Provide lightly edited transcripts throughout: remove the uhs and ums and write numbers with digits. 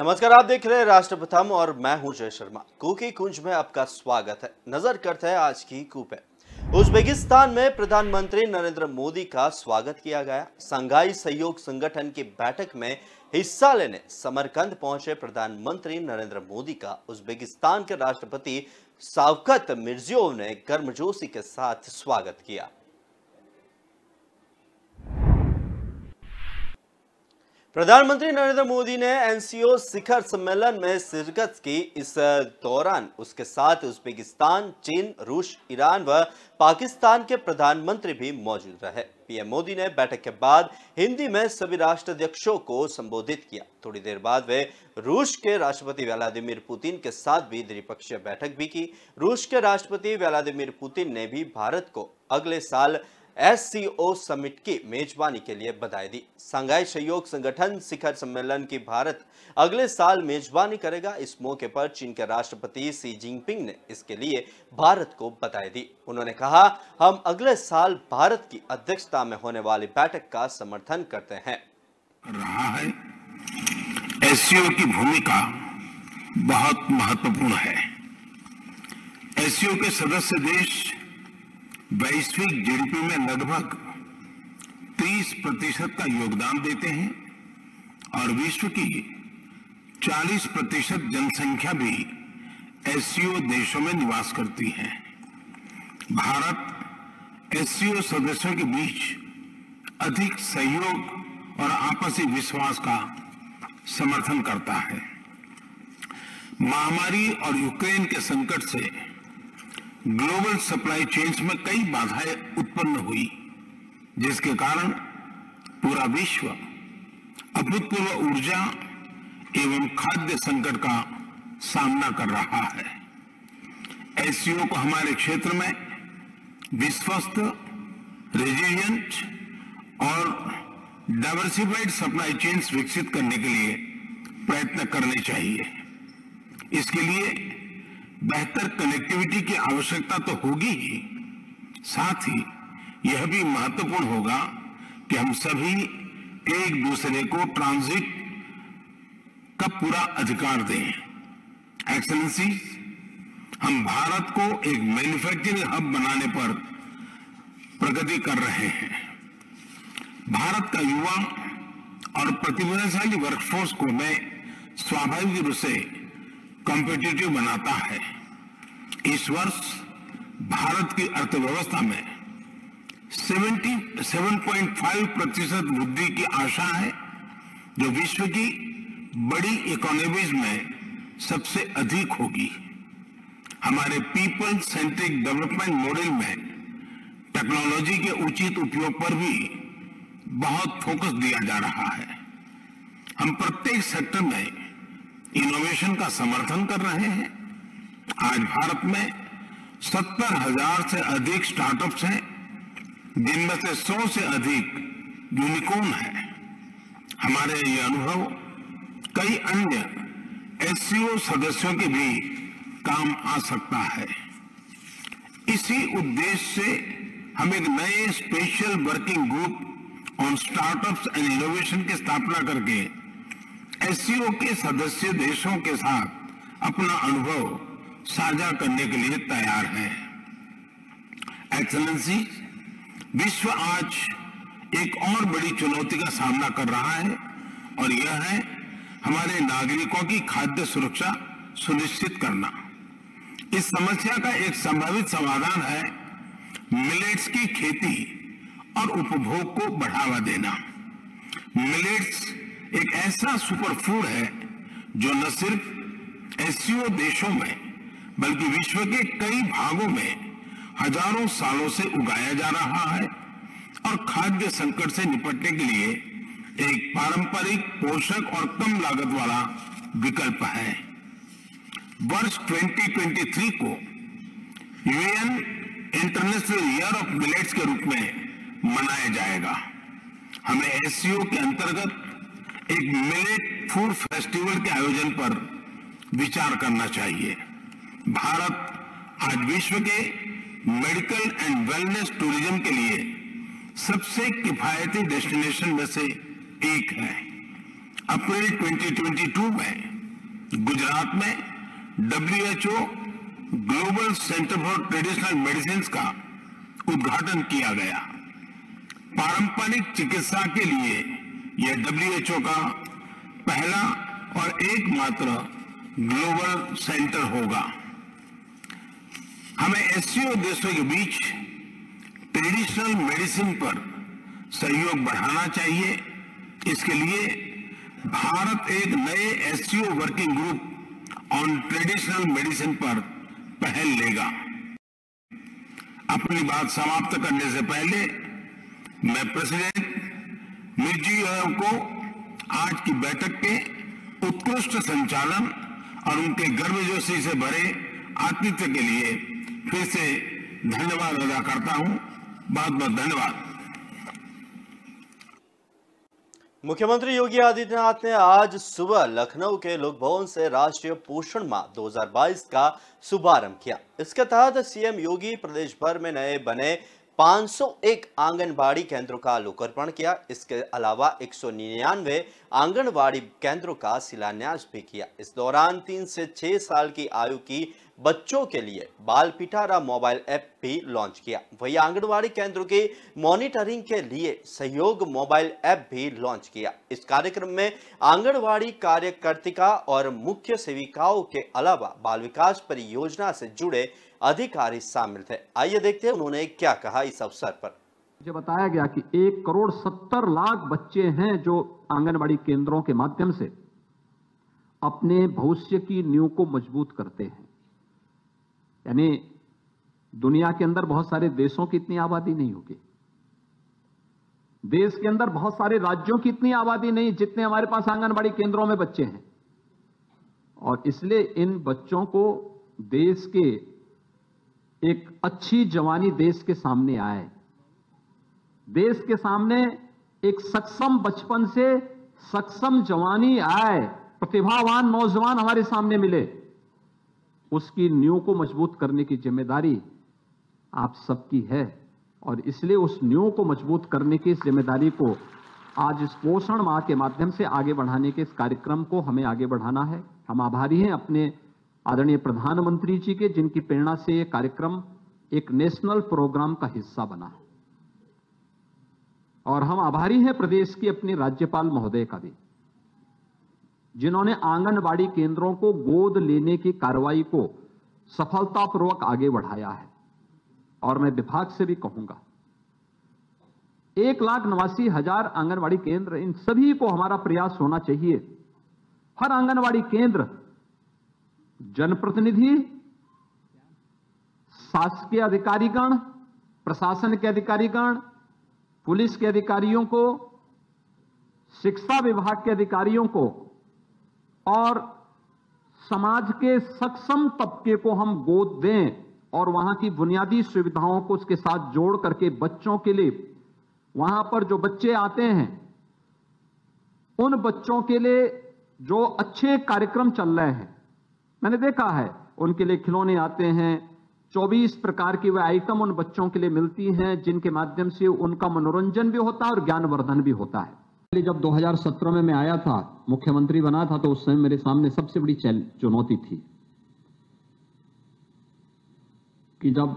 नमस्कार, आप देख रहे हैं राष्ट्र प्रथम और मैं हूं जय शर्मा। कुकी कुंज में आपका स्वागत है। नजर करते हैं आज की कू पे। उज्बेकिस्तान में प्रधानमंत्री नरेंद्र मोदी का स्वागत किया गया। संघाई सहयोग संगठन की बैठक में हिस्सा लेने समरकंद पहुंचे प्रधानमंत्री नरेंद्र मोदी का उज्बेकिस्तान के राष्ट्रपति शावकत मिर्जियोव ने गर्मजोशी के साथ स्वागत किया। प्रधानमंत्री नरेंद्र मोदी ने एनसीओ शिखर सम्मेलन में शिरकत की। इस दौरान उसके साथ उज्बेकिस्तान, चीन, रूस, ईरान व पाकिस्तान के प्रधानमंत्री भी मौजूद रहे। पीएम मोदी ने बैठक के बाद हिंदी में सभी राष्ट्राध्यक्षों को संबोधित किया। थोड़ी देर बाद वे रूस के राष्ट्रपति व्लादिमीर पुतिन के साथ भी द्विपक्षीय बैठक भी की। रूस के राष्ट्रपति व्लादिमीर पुतिन ने भी भारत को अगले साल एससीओ समिट की मेजबानी के लिए बधाई दी। संघाई सहयोग संगठन शिखर सम्मेलन की भारत अगले साल मेजबानी करेगा। इस मौके पर चीन के राष्ट्रपति शी जिनपिंग ने इसके लिए भारत को बधाई दी। उन्होंने कहा, हम अगले साल भारत की अध्यक्षता में होने वाली बैठक का समर्थन करते हैं। रहा है एससीओ की भूमिका बहुत महत्वपूर्ण है। एससीओ के सदस्य देश वैश्विक जीडीपी में लगभग 30% का योगदान देते हैं और विश्व की 40% जनसंख्या भी एससीओ देशों में निवास करती है। भारत एससीओ सदस्यों के बीच अधिक सहयोग और आपसी विश्वास का समर्थन करता है। महामारी और यूक्रेन के संकट से ग्लोबल सप्लाई चेन्स में कई बाधाएं उत्पन्न हुई, जिसके कारण पूरा विश्व अभूतपूर्व ऊर्जा एवं खाद्य संकट का सामना कर रहा है। एससीओ को हमारे क्षेत्र में विश्वस्त, रेजिलिएंट और डाइवर्सिफाइड सप्लाई चेन्स विकसित करने के लिए प्रयत्न करने चाहिए। इसके लिए बेहतर कनेक्टिविटी की आवश्यकता तो होगी ही, साथ ही यह भी महत्वपूर्ण होगा कि हम सभी एक दूसरे को ट्रांजिट का पूरा अधिकार दें। एक्सेलेंसी, हम भारत को एक मैन्युफैक्चरिंग हब बनाने पर प्रगति कर रहे हैं। भारत का युवा और प्रतिभाशाली वर्कफोर्स को मैं स्वाभाविक रूप से कॉम्पिटिटिव बनाता है। इस वर्ष भारत की अर्थव्यवस्था में 7.5% वृद्धि की आशा है, जो विश्व की बड़ी इकोनॉमीज में सबसे अधिक होगी। हमारे पीपल सेंट्रिक डेवलपमेंट मॉडल में टेक्नोलॉजी के उचित उपयोग पर भी बहुत फोकस दिया जा रहा है। हम प्रत्येक सेक्टर में इनोवेशन का समर्थन कर रहे हैं। आज भारत में 70,000 से अधिक स्टार्टअप्स हैं, जिनमें से 100 से अधिक यूनिकॉर्न है। हमारे ये अनुभव कई अन्य एससीओ सदस्यों के भी काम आ सकता है। इसी उद्देश्य से हम एक नए special working group on startups and innovation की स्थापना करके एससीओ के सदस्य देशों के साथ अपना अनुभव साझा करने के लिए तैयार है। एक्सेलेंसी, विश्व आज एक और बड़ी चुनौती का सामना कर रहा है और यह है हमारे नागरिकों की खाद्य सुरक्षा सुनिश्चित करना। इस समस्या का एक संभावित समाधान है मिलेट्स की खेती और उपभोग को बढ़ावा देना। मिलेट्स एक ऐसा सुपर फूड है जो न सिर्फ एससीओ देशों में बल्कि विश्व के कई भागों में हजारों सालों से उगाया जा रहा है और खाद्य संकट से निपटने के लिए एक पारंपरिक, पोषक और कम लागत वाला विकल्प है। वर्ष 2023 को UN international year of millets के रूप में मनाया जाएगा। हमें एससीओ के अंतर्गत एक मिलेट फूड फेस्टिवल के आयोजन पर विचार करना चाहिए। भारत आज विश्व के मेडिकल एंड वेलनेस टूरिज्म के लिए सबसे किफायती डेस्टिनेशन में से एक है। अप्रैल 2022 में गुजरात में WHO global centre for traditional medicine का उद्घाटन किया गया। पारंपरिक चिकित्सा के लिए यह WHO का पहला और एकमात्र ग्लोबल सेंटर होगा। हमें SCO देशों के बीच ट्रेडिशनल मेडिसिन पर सहयोग बढ़ाना चाहिए। इसके लिए भारत एक नए SCO working group on traditional medicine पर पहल लेगा। अपनी बात समाप्त करने से पहले मैं प्रेसिडेंट मिर्जियोयेव को आज की बैठक के उत्कृष्ट संचालन और उनके गर्मजोशी से भरे आतिथ्य के लिए फिर से धन्यवाद अदा करता हूं। बहुत बहुत धन्यवाद। मुख्यमंत्री योगी आदित्यनाथ ने आज सुबह लखनऊ के लोक भवन से राष्ट्रीय पोषण माह 2022 का शुभारंभ किया। इसके तहत सीएम योगी प्रदेश भर में नए बने 501 आंगनबाड़ी केंद्रों का लोकार्पण किया। इसके अलावा 199 आंगनबाड़ी केंद्रों का शिलान्यास भी किया। इस दौरान 3 से 6 साल की आयु की बच्चों के लिए बाल पिटारा मोबाइल ऐप भी लॉन्च किया। वहीं आंगनबाड़ी केंद्रों की मॉनिटरिंग के लिए सहयोग मोबाइल ऐप भी लॉन्च किया। इस कार्यक्रम में आंगनबाड़ी कार्यकर्तिका और मुख्य सेविकाओं के अलावा बाल विकास परियोजना से जुड़े अधिकारी शामिल थे। आइए देखते हैं उन्होंने क्या कहा इस अवसर पर। मुझे बताया गया कि 1,70,00,000 बच्चे हैं जो आंगनबाड़ी केंद्रों के माध्यम से अपने भविष्य की नींव को मजबूत करते हैं। यानी दुनिया के अंदर बहुत सारे देशों की इतनी आबादी नहीं होगी, देश के अंदर बहुत सारे राज्यों की इतनी आबादी नहीं जितने हमारे पास आंगनबाड़ी केंद्रों में बच्चे हैं। और इसलिए इन बच्चों को देश के एक अच्छी जवानी देश के सामने आए, देश के सामने एक सक्षम बचपन से सक्षम जवानी आए, प्रतिभावान नौजवान हमारे सामने मिले, उसकी नींव को मजबूत करने की जिम्मेदारी आप सबकी है। और इसलिए उस नींव को मजबूत करने की इस जिम्मेदारी को आज इस पोषण माह के माध्यम से आगे बढ़ाने के इस कार्यक्रम को हमें आगे बढ़ाना है। हम आभारी हैं अपने आदरणीय प्रधानमंत्री जी के, जिनकी प्रेरणा से ये कार्यक्रम एक नेशनल प्रोग्राम का हिस्सा बना है। और हम आभारी हैं प्रदेश की अपनी राज्यपाल महोदय का भी, जिन्होंने आंगनबाड़ी केंद्रों को गोद लेने की कार्रवाई को सफलतापूर्वक आगे बढ़ाया है। और मैं विभाग से भी कहूंगा 1,89,000 आंगनबाड़ी केंद्र, इन सभी को हमारा प्रयास होना चाहिए। हर आंगनबाड़ी केंद्र जनप्रतिनिधि, शासकीय अधिकारीगण, प्रशासन के अधिकारीगण, पुलिस के अधिकारियों को, शिक्षा विभाग के अधिकारियों को और समाज के सक्षम तबके को हम गोद दें और वहां की बुनियादी सुविधाओं को उसके साथ जोड़ करके बच्चों के लिए, वहां पर जो बच्चे आते हैं उन बच्चों के लिए जो अच्छे कार्यक्रम चल रहे हैं, मैंने देखा है उनके लिए खिलौने आते हैं, 24 प्रकार की वह आइटम उन बच्चों के लिए मिलती हैं जिनके माध्यम से उनका मनोरंजन भी होता है और ज्ञानवर्धन भी होता है। जब 2017 में मैं आया था, मुख्यमंत्री बना था, तो उस समय मेरे सामने सबसे बड़ी चुनौती थी कि जब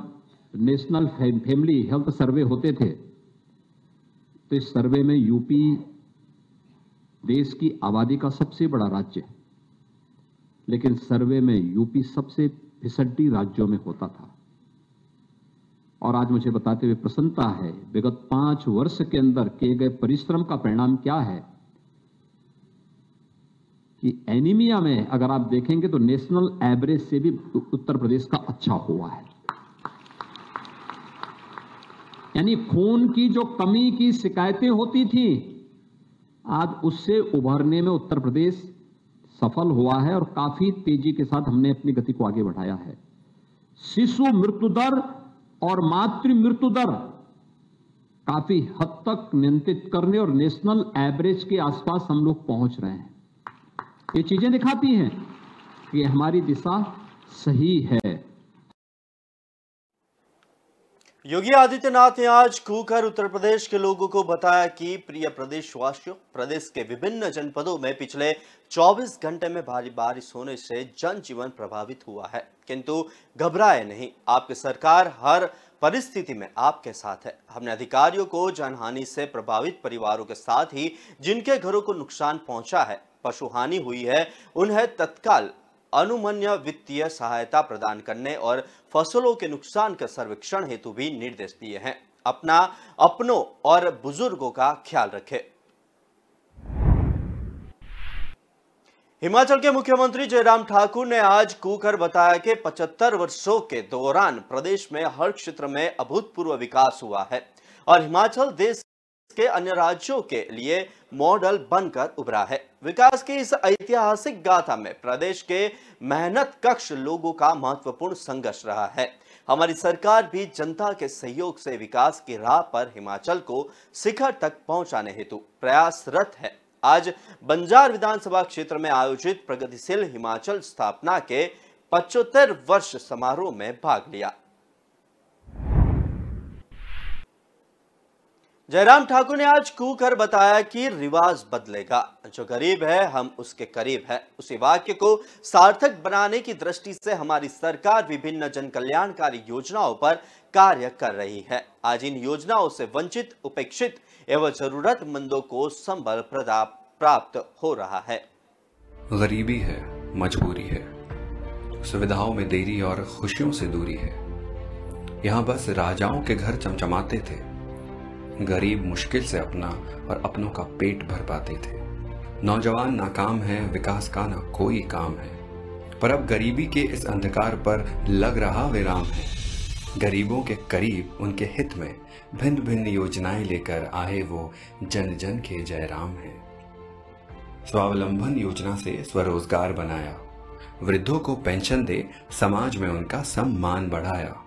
नेशनल फैमिली हेल्थ सर्वे होते थे तो इस सर्वे में यूपी देश की आबादी का सबसे बड़ा राज्य है, लेकिन सर्वे में यूपी सबसे फिसड्डी राज्यों में होता था। और आज मुझे बताते हुए प्रसन्नता है, विगत 5 वर्ष के अंदर किए गए परिश्रम का परिणाम क्या है कि एनीमिया में अगर आप देखेंगे तो नेशनल एवरेज से भी उत्तर प्रदेश का अच्छा हुआ है। यानी खून की जो कमी की शिकायतें होती थी, आज उससे उभरने में उत्तर प्रदेश सफल हुआ है और काफी तेजी के साथ हमने अपनी गति को आगे बढ़ाया है। शिशु मृत्यु दर और मातृ मृत्यु दर काफी हद तक नियंत्रित करने और नेशनल एवरेज के आसपास हम लोग पहुंच रहे हैं। ये चीजें दिखाती हैं कि हमारी दिशा सही है। योगी आदित्यनाथ ने आज खूकर उत्तर प्रदेश के लोगों को बताया कि प्रिय प्रदेशवासियों, प्रदेश के विभिन्न जनपदों में पिछले 24 घंटे में भारी बारिश होने से जनजीवन प्रभावित हुआ है, किंतु घबराए नहीं, आपकी सरकार हर परिस्थिति में आपके साथ है। हमने अधिकारियों को जनहानि से प्रभावित परिवारों के साथ ही जिनके घरों को नुकसान पहुंचा है, पशु हानि हुई है, उन्हें तत्काल अनुमन्य वित्तीय सहायता प्रदान करने और फसलों के नुकसान का सर्वेक्षण हेतु भी निर्देश दिए हैं। अपनों और बुजुर्गों का ख्याल रखें। हिमाचल के मुख्यमंत्री जयराम ठाकुर ने आज कूकर बताया कि 75 वर्षों के दौरान प्रदेश में हर क्षेत्र में अभूतपूर्व विकास हुआ है और हिमाचल देश के अन्य राज्यों के लिए मॉडल बनकर उभरा है। विकास की इस ऐतिहासिक गाथा में प्रदेश के मेहनत कश लोगों का महत्वपूर्ण संघर्ष रहा है। हमारी सरकार भी जनता के सहयोग से विकास की राह पर हिमाचल को शिखर तक पहुंचाने हेतु प्रयासरत है। आज बंजार विधानसभा क्षेत्र में आयोजित प्रगतिशील हिमाचल स्थापना के 75 वर्ष समारोह में भाग लिया। जयराम ठाकुर ने आज कूकर बताया कि रिवाज बदलेगा, जो गरीब है हम उसके करीब है। उसी वाक्य को सार्थक बनाने की दृष्टि से हमारी सरकार विभिन्न जन कल्याणकारी योजनाओं पर कार्य कर रही है। आज इन योजनाओं से वंचित, उपेक्षित एवं जरूरतमंदों को संबल प्राप्त हो रहा है। गरीबी है, मजबूरी है, सुविधाओं में देरी और खुशियों से दूरी है। यहाँ बस राजाओं के घर चमचमाते थे, गरीब मुश्किल से अपना और अपनों का पेट भर पाते थे। नौजवान नाकाम है, विकास का ना कोई काम है, पर अब गरीबी के इस अंधकार पर लग रहा विराम है। गरीबों के करीब उनके हित में भिन्न भिन्न योजनाएं लेकर आए वो जन जन के जयराम है। स्वावलंबन योजना से स्वरोजगार बनाया, वृद्धों को पेंशन दे समाज में उनका सम्मान बढ़ाया,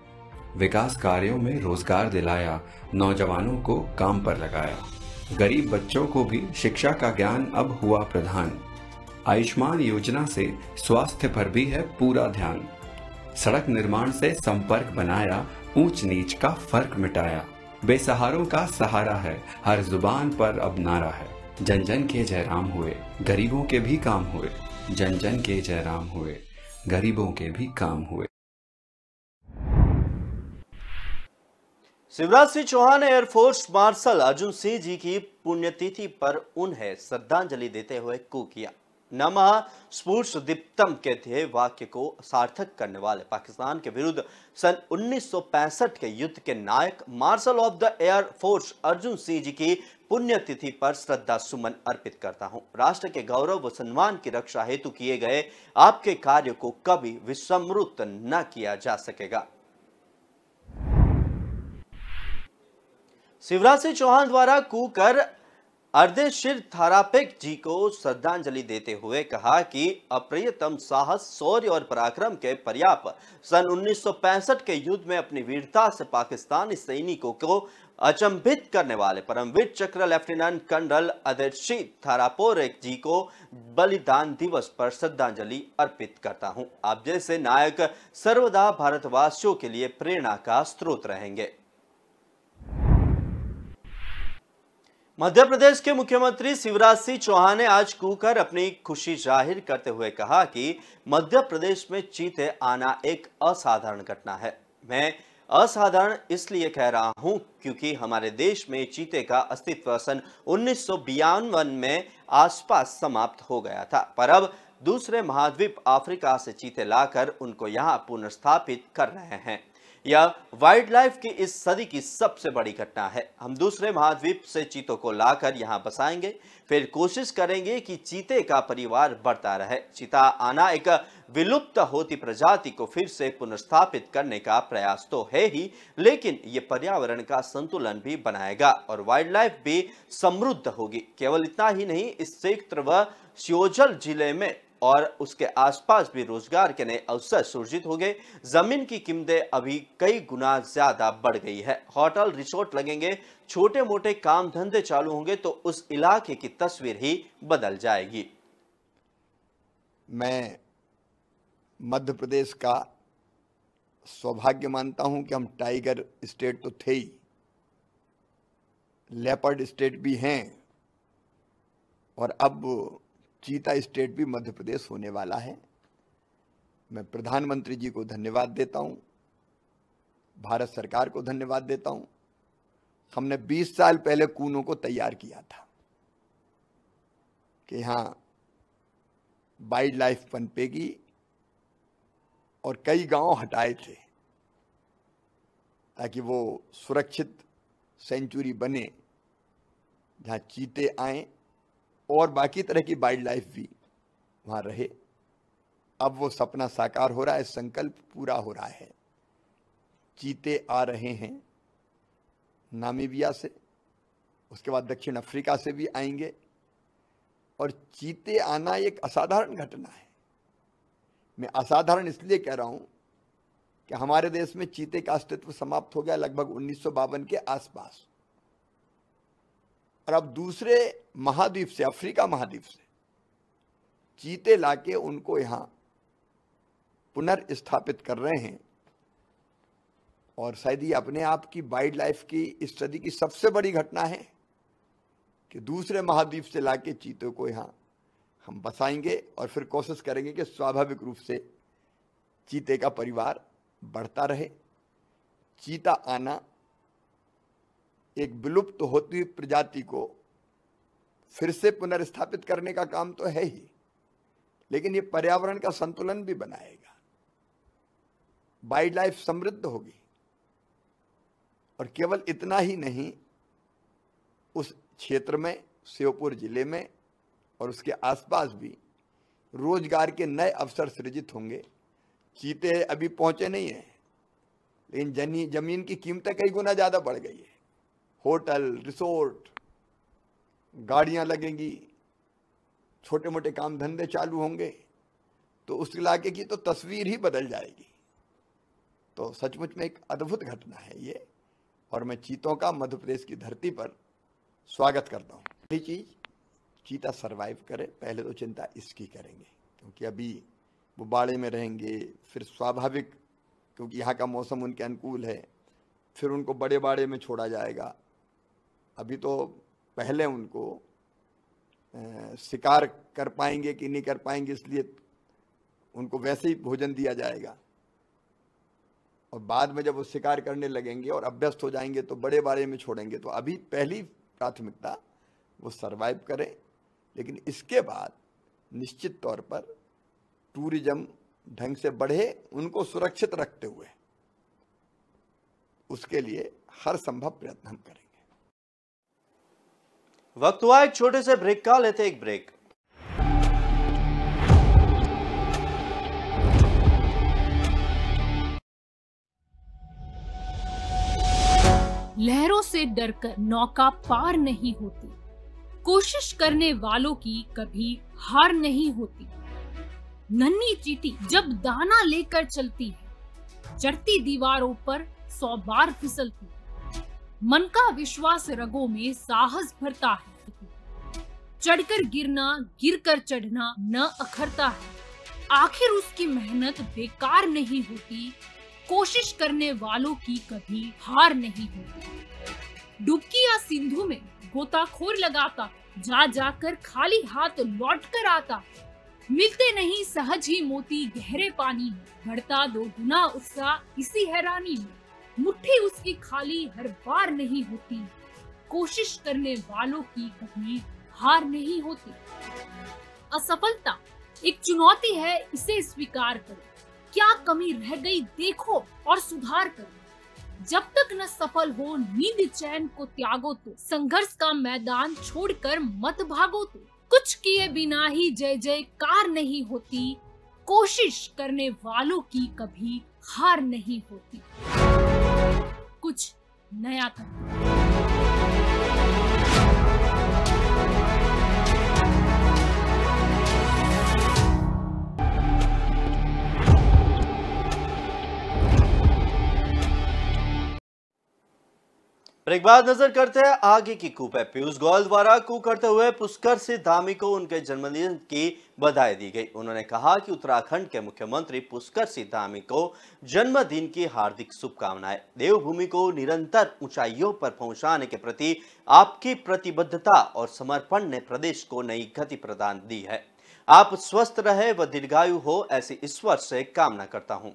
विकास कार्यों में रोजगार दिलाया, नौजवानों को काम पर लगाया, गरीब बच्चों को भी शिक्षा का ज्ञान अब हुआ प्रधान। आयुष्मान योजना से स्वास्थ्य पर भी है पूरा ध्यान। सड़क निर्माण से संपर्क बनाया, ऊंच नीच का फर्क मिटाया, बेसहारों का सहारा है, हर जुबान पर अब नारा है। जन जन के जयराम हुए, गरीबों के भी काम हुए, जन जन के जयराम हुए, गरीबों के भी काम हुए। शिवराज सिंह चौहान ने एयरफोर्स मार्शल अर्जुन सिंह जी की पुण्यतिथि पर उन्हें श्रद्धांजलि देते हुए कूक किया। नमः स्फूर्तिदीप्तम के ध्येय वाक्य को सार्थक करने वाले पाकिस्तान के विरुद्ध सन 1965 के युद्ध के नायक marshal of the air force Arjun Singh ji की पुण्यतिथि पर श्रद्धा सुमन अर्पित करता हूं। राष्ट्र के गौरव व सम्मान की रक्षा हेतु किए गए आपके कार्य को कभी विस्मृत न किया जा सकेगा। शिवराज सिंह चौहान द्वारा कूकर अर्देशीर थारापेक जी को श्रद्धांजलि देते हुए कहा कि अप्रियतम साहस, शौर्य और पराक्रम के पर्याप्त सन 1965 के युद्ध में अपनी वीरता से पाकिस्तानी सैनिकों को अचंभित करने वाले परमवीर चक्र लेफ्टिनेंट कर्नल अर्देशीर थारापेक जी को बलिदान दिवस पर श्रद्धांजलि अर्पित करता हूं। आप जैसे नायक सर्वदा भारतवासियों के लिए प्रेरणा का स्रोत रहेंगे। मध्य प्रदेश के मुख्यमंत्री शिवराज सिंह चौहान ने आज कूकर अपनी खुशी जाहिर करते हुए कहा कि मध्य प्रदेश में चीते आना एक असाधारण घटना है। मैं असाधारण इसलिए कह रहा हूं क्योंकि हमारे देश में चीते का अस्तित्व सन 1952 में आसपास समाप्त हो गया था, पर अब दूसरे महाद्वीप अफ्रीका से चीते लाकर उनको यहां पुनर्स्थापित कर रहे हैं। यह वाइल्ड लाइफ की इस सदी की सबसे बड़ी घटना है। हम दूसरे महाद्वीप से चीतों को लाकर यहां बसाएंगे, फिर कोशिश करेंगे कि चीते का परिवार बढ़ता रहे। चीता आना एक विलुप्त होती प्रजाति को फिर से पुनर्स्थापित करने का प्रयास तो है ही, लेकिन ये पर्यावरण का संतुलन भी बनाएगा और वाइल्ड लाइफ भी समृद्ध होगी। केवल इतना ही नहीं, इस क्षेत्र व सियोजल जिले में और उसके आसपास भी रोजगार के नए अवसर सृजित हो गए। जमीन की कीमतें अभी कई गुना ज्यादा बढ़ गई है। होटल, रिसोर्ट लगेंगे, छोटे मोटे काम धंधे चालू होंगे तो उस इलाके की तस्वीर ही बदल जाएगी। मैं मध्य प्रदेश का सौभाग्य मानता हूं कि हम टाइगर स्टेट तो थे ही, लेपर्ड स्टेट भी हैं और अब चीता स्टेट भी मध्य प्रदेश होने वाला है। मैं प्रधानमंत्री जी को धन्यवाद देता हूं, भारत सरकार को धन्यवाद देता हूं। हमने 20 साल पहले कूनों को तैयार किया था कि यहां वाइल्ड लाइफ पनपेगी और कई गांव हटाए थे ताकि वो सुरक्षित सेंचुरी बने जहां चीते आए और बाकी तरह की वाइल्ड लाइफ भी वहां रहे। अब वो सपना साकार हो रहा है, संकल्प पूरा हो रहा है। चीते आ रहे हैं नामीबिया से, उसके बाद दक्षिण अफ्रीका से भी आएंगे और चीते आना एक असाधारण घटना है। मैं असाधारण इसलिए कह रहा हूं कि हमारे देश में चीते का अस्तित्व समाप्त हो गया लगभग 1952 के आसपास, और अब दूसरे महाद्वीप से, अफ्रीका महाद्वीप से चीते लाके उनको यहां पुनर्स्थापित कर रहे हैं। और शायद ये अपने आप की वाइल्ड लाइफ की इस सदी की सबसे बड़ी घटना है कि दूसरे महाद्वीप से लाके चीतों को यहां हम बसाएंगे और फिर कोशिश करेंगे कि स्वाभाविक रूप से चीते का परिवार बढ़ता रहे। चीता आना एक विलुप्त होती हुई प्रजाति को फिर से पुनर्स्थापित करने का काम तो है ही, लेकिन ये पर्यावरण का संतुलन भी बनाएगा, वाइल्ड लाइफ समृद्ध होगी। और केवल इतना ही नहीं, उस क्षेत्र में, श्योपुर जिले में और उसके आसपास भी रोजगार के नए अवसर सृजित होंगे। चीते अभी पहुंचे नहीं हैं, लेकिन जमीन की कीमतें कई गुना ज्यादा बढ़ गई है। होटल, रिसोर्ट, गाड़ियां लगेंगी, छोटे मोटे काम धंधे चालू होंगे, तो उस इलाके की तो तस्वीर ही बदल जाएगी। तो सचमुच में एक अद्भुत घटना है ये, और मैं चीतों का मध्य प्रदेश की धरती पर स्वागत करता हूँ। पहली चीज, चीता सरवाइव करे, पहले तो चिंता इसकी करेंगे, क्योंकि अभी वो बाड़े में रहेंगे, फिर स्वाभाविक, क्योंकि यहाँ का मौसम उनके अनुकूल है, फिर उनको बड़े बाड़े में छोड़ा जाएगा। अभी तो पहले उनको शिकार कर पाएंगे कि नहीं कर पाएंगे, इसलिए उनको वैसे ही भोजन दिया जाएगा, और बाद में जब वो शिकार करने लगेंगे और अभ्यस्त हो जाएंगे तो बड़े बाड़े में छोड़ेंगे। तो अभी पहली प्राथमिकता वो सरवाइव करें, लेकिन इसके बाद निश्चित तौर पर टूरिज्म ढंग से बढ़े, उनको सुरक्षित रखते हुए, उसके लिए हर संभव प्रयत्न हम करेंगे। वक्त हुआ एक छोटे से ब्रेक का, लेते एक ब्रेक। लहरों से डरकर नौका पार नहीं होती, कोशिश करने वालों की कभी हार नहीं होती। नन्ही चींटी जब दाना लेकर चलती है, चढ़ती दीवारों पर 100 बार फिसलती है। मन का विश्वास रगों में साहस भरता है, चढ़कर गिरना, गिरकर चढ़ना न अखरता है। आखिर उसकी मेहनत बेकार नहीं होती, कोशिश करने वालों की कभी हार नहीं होती। डुबकी या सिंधु में गोताखोर लगाता, जा जाकर खाली हाथ लौट कर आता। मिलते नहीं सहज ही मोती गहरे पानी में, बढ़ता 2 गुना उत्साह इसी हैरानी में। मुट्ठी उसकी खाली हर बार नहीं होती, कोशिश करने वालों की कभी हार नहीं होती। असफलता एक चुनौती है, इसे स्वीकार करो। क्या कमी रह गई देखो और सुधार करो। जब तक न सफल हो नींद चैन को त्यागो तो, संघर्ष का मैदान छोड़कर मत भागो तो। कुछ किए बिना ही जय जयकार नहीं होती, कोशिश करने वालों की कभी हार नहीं होती। कुछ नया करो। ब्रेक बाद नजर करते हैं आगे की कू पे। पीयूष गोयल द्वारा कू करते हुए पुष्कर सिंह धामी को उनके जन्मदिन की बधाई दी गई। उन्होंने कहा कि उत्तराखंड के मुख्यमंत्री पुष्कर सिंह धामी को जन्मदिन की हार्दिक शुभकामनाएं। देवभूमि को निरंतर ऊंचाइयों पर पहुंचाने के प्रति आपकी प्रतिबद्धता और समर्पण ने प्रदेश को नई गति प्रदान दी है। आप स्वस्थ रहे व दीर्घायु हो, ऐसी ईश्वर से कामना करता हूं।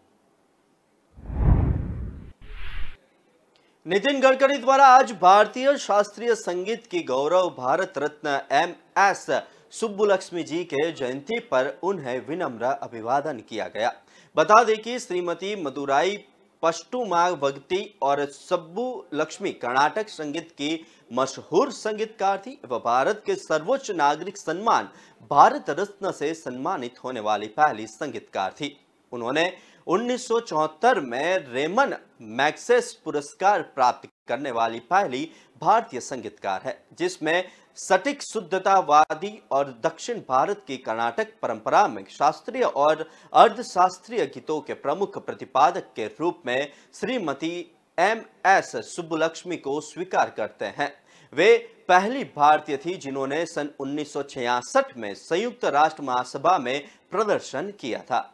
नितिन गडकरी द्वारा आज भारतीय शास्त्रीय संगीत की गौरव भारत रत्न MS सुब्बुलक्ष्मी जी के जयंती पर उन्हें विनम्र अभिवादन किया गया। बता दें कि श्रीमती मदुराई पश्टुमा भक्ति और सुब्बुलक्ष्मी कर्नाटक संगीत की मशहूर संगीतकार थी। वह भारत के सर्वोच्च नागरिक सम्मान भारत रत्न से सम्मानित होने वाली पहली संगीतकार थी। उन्होंने 1974 में रेमन मैग्सेस पुरस्कार प्राप्त करने वाली पहली भारतीय संगीतकार है, जिसमें सटीक शुद्धतावादी और दक्षिण भारत की कर्नाटक परंपरा में शास्त्रीय और अर्धशास्त्रीय गीतों के प्रमुख प्रतिपादक के रूप में श्रीमती MS सुब्बुलक्ष्मी को स्वीकार करते हैं। वे पहली भारतीय थी जिन्होंने सन 1966 में संयुक्त राष्ट्र महासभा में प्रदर्शन किया था।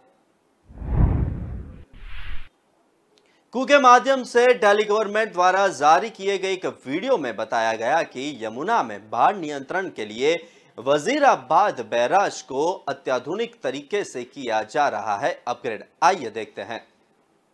कू के माध्यम से दिल्ली गवर्नमेंट द्वारा जारी किए गए एक वीडियो में बताया गया कि यमुना में बाढ़ नियंत्रण के लिए वजीराबाद बैराज को अत्याधुनिक तरीके से किया जा रहा है अपग्रेड। आइए देखते हैं।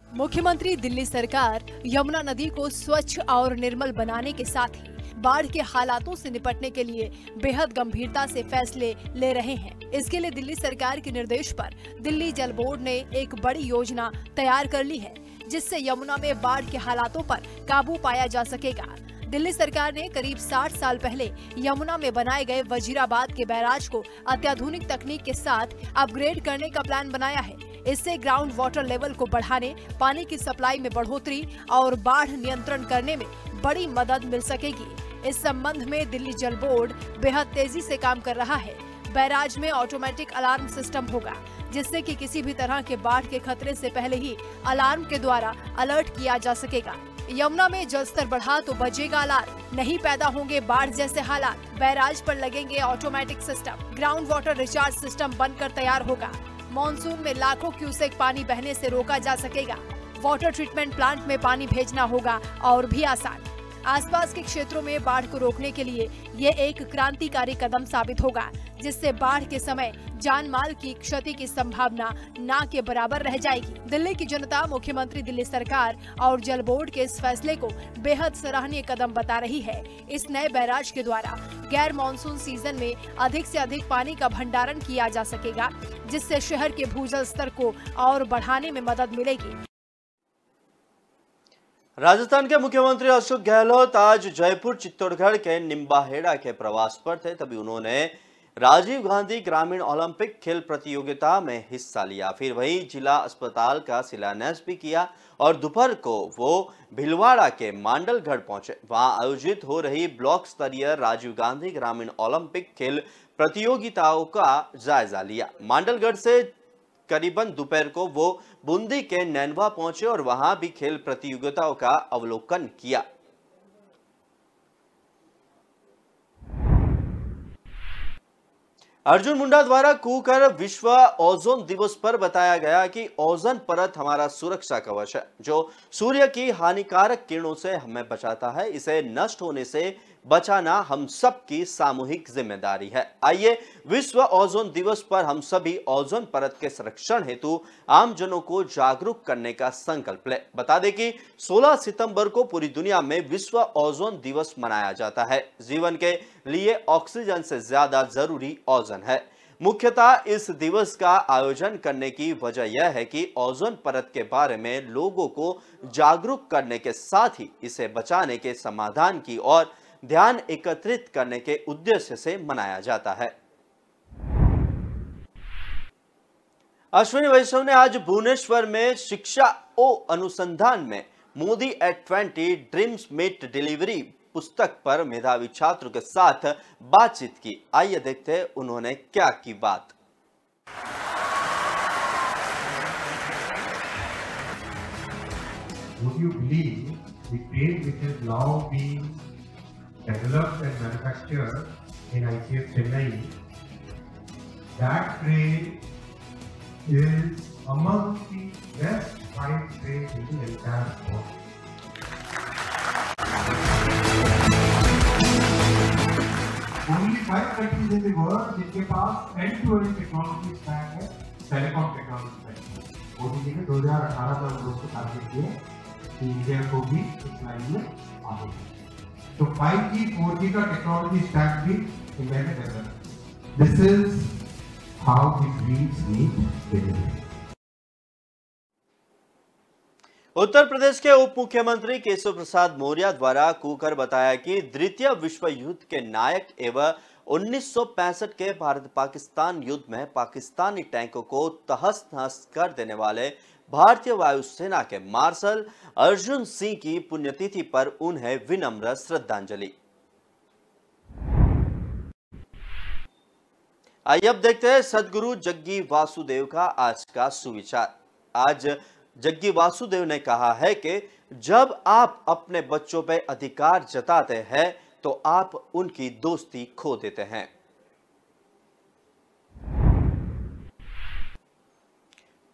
मुख्यमंत्री दिल्ली सरकार यमुना नदी को स्वच्छ और निर्मल बनाने के साथ ही बाढ़ के हालातों से निपटने के लिए बेहद गंभीरता से फैसले ले रहे हैं। इसके लिए दिल्ली सरकार के निर्देश पर दिल्ली जल बोर्ड ने एक बड़ी योजना तैयार कर ली है, जिससे यमुना में बाढ़ के हालातों पर काबू पाया जा सकेगा। दिल्ली सरकार ने करीब 60 साल पहले यमुना में बनाए गए वजीराबाद के बैराज को अत्याधुनिक तकनीक के साथ अपग्रेड करने का प्लान बनाया है। इससे ग्राउंड वाटर लेवल को बढ़ाने, पानी की सप्लाई में बढ़ोतरी और बाढ़ नियंत्रण करने में बड़ी मदद मिल सकेगी। इस संबंध में दिल्ली जल बोर्ड बेहद तेजी से काम कर रहा है। बैराज में ऑटोमेटिक अलार्म सिस्टम होगा, जिससे कि किसी भी तरह के बाढ़ के खतरे से पहले ही अलार्म के द्वारा अलर्ट किया जा सकेगा। यमुना में जलस्तर बढ़ा तो बजेगा अलार्म, नहीं पैदा होंगे बाढ़ जैसे हालात। बैराज पर लगेंगे automatic system, ground water recharge system बनकर तैयार होगा। मॉनसून में लाखों क्यूसेक पानी बहने से रोका जा सकेगा। वाटर ट्रीटमेंट प्लांट में पानी भेजना होगा और भी आसान। आसपास के क्षेत्रों में बाढ़ को रोकने के लिए ये एक क्रांतिकारी कदम साबित होगा, जिससे बाढ़ के समय जान माल की क्षति की संभावना ना के बराबर रह जाएगी। दिल्ली की जनता मुख्यमंत्री दिल्ली सरकार और जल बोर्ड के इस फैसले को बेहद सराहनीय कदम बता रही है। इस नए बैराज के द्वारा गैर मानसून सीजन में अधिक से अधिक पानी का भंडारण किया जा सकेगा, जिससे शहर के भूजल स्तर को और बढ़ाने में मदद मिलेगी। राजस्थान के मुख्यमंत्री अशोक गहलोत आज जयपुर चित्तौड़गढ़ के निम्बाहेड़ा के प्रवास पर थे, तभी उन्होंने राजीव गांधी ग्रामीण ओलंपिक खेल प्रतियोगिता में हिस्सा लिया। फिर वहीं जिला अस्पताल का शिलान्यास भी किया और दोपहर को वो भिलवाड़ा के मांडलगढ़ पहुंचे। वहां आयोजित हो रही ब्लॉक स्तरीय राजीव गांधी ग्रामीण ओलंपिक खेल प्रतियोगिताओं का जायजा लिया। मांडलगढ़ से करीबन दोपहर को वो बूंदी के नैनवा पहुंचे और वहां भी खेल प्रतियोगिताओं का अवलोकन किया। अर्जुन मुंडा द्वारा कू कर विश्व ओजोन दिवस पर बताया गया कि ओजोन परत हमारा सुरक्षा कवच है, जो सूर्य की हानिकारक किरणों से हमें बचाता है। इसे नष्ट होने से बचाना हम सबकी सामूहिक जिम्मेदारी है। आइए विश्व ओजोन दिवस पर हम सभी ओजोन परत के संरक्षण हेतु आम जनों को जागरूक करने का संकल्प लें। बता दें कि 16 सितंबर को पूरी दुनिया में विश्व ओजोन दिवस मनाया जाता है। जीवन के लिए ऑक्सीजन से ज्यादा जरूरी ओजोन है। मुख्यतः इस दिवस का आयोजन करने की वजह यह है कि ओजोन परत के बारे में लोगों को जागरूक करने के साथ ही इसे बचाने के समाधान की ओर ध्यान एकत्रित करने के उद्देश्य से मनाया जाता है। अश्विनी वैष्णव ने आज भुवनेश्वर में शिक्षा ओ अनुसंधान में Modi at 20 dreams meet delivery पुस्तक पर मेधावी छात्रों के साथ बातचीत की। आइए देखते हैं उन्होंने क्या की बात। would you believe the train which is now being developed and manufactured in ICF Chennai, that train is among the best 5 trains in the entire world. Only 5 countries in the world जिनके पास end-to-end technology stack है, telecom technology stack. Modi ji ने 2018 में उसको target किया कि India को भी इस लाइन में आगे. तो 5G, 4G का टेक्नोलॉजी स्टैक भी इंडिया में develop. This is how the dreams meet reality. Uttar Pradesh के उप मुख्यमंत्री केशव प्रसाद मौर्य द्वारा कूकर बताया कि द्वितीय विश्व युद्ध के नायक एवं 1965 के भारत पाकिस्तान युद्ध में पाकिस्तानी टैंकों को तहस नहस कर देने वाले भारतीय वायुसेना के मार्शल अर्जुन सिंह की पुण्यतिथि पर उन्हें विनम्र श्रद्धांजलि। आइए अब देखते हैं सदगुरु जग्गी वासुदेव का आज का सुविचार। आज जग्गी वासुदेव ने कहा है कि जब आप अपने बच्चों पर अधिकार जताते हैं तो आप उनकी दोस्ती खो देते हैं।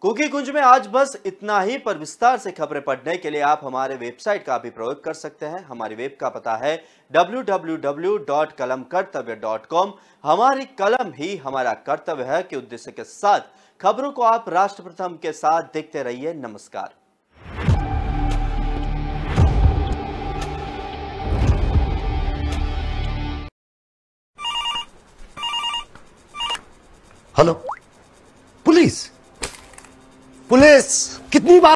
कुकी कुंज में आज बस इतना ही, पर विस्तार से खबरें पढ़ने के लिए आप हमारे वेबसाइट का भी प्रयोग कर सकते हैं। हमारी वेब का पता है www.kalamkartavya.com। हमारी कलम ही हमारा कर्तव्य है के उद्देश्य के साथ खबरों को आप राष्ट्र प्रथम के साथ देखते रहिए। नमस्कार। हेलो, पुलिस कितनी बार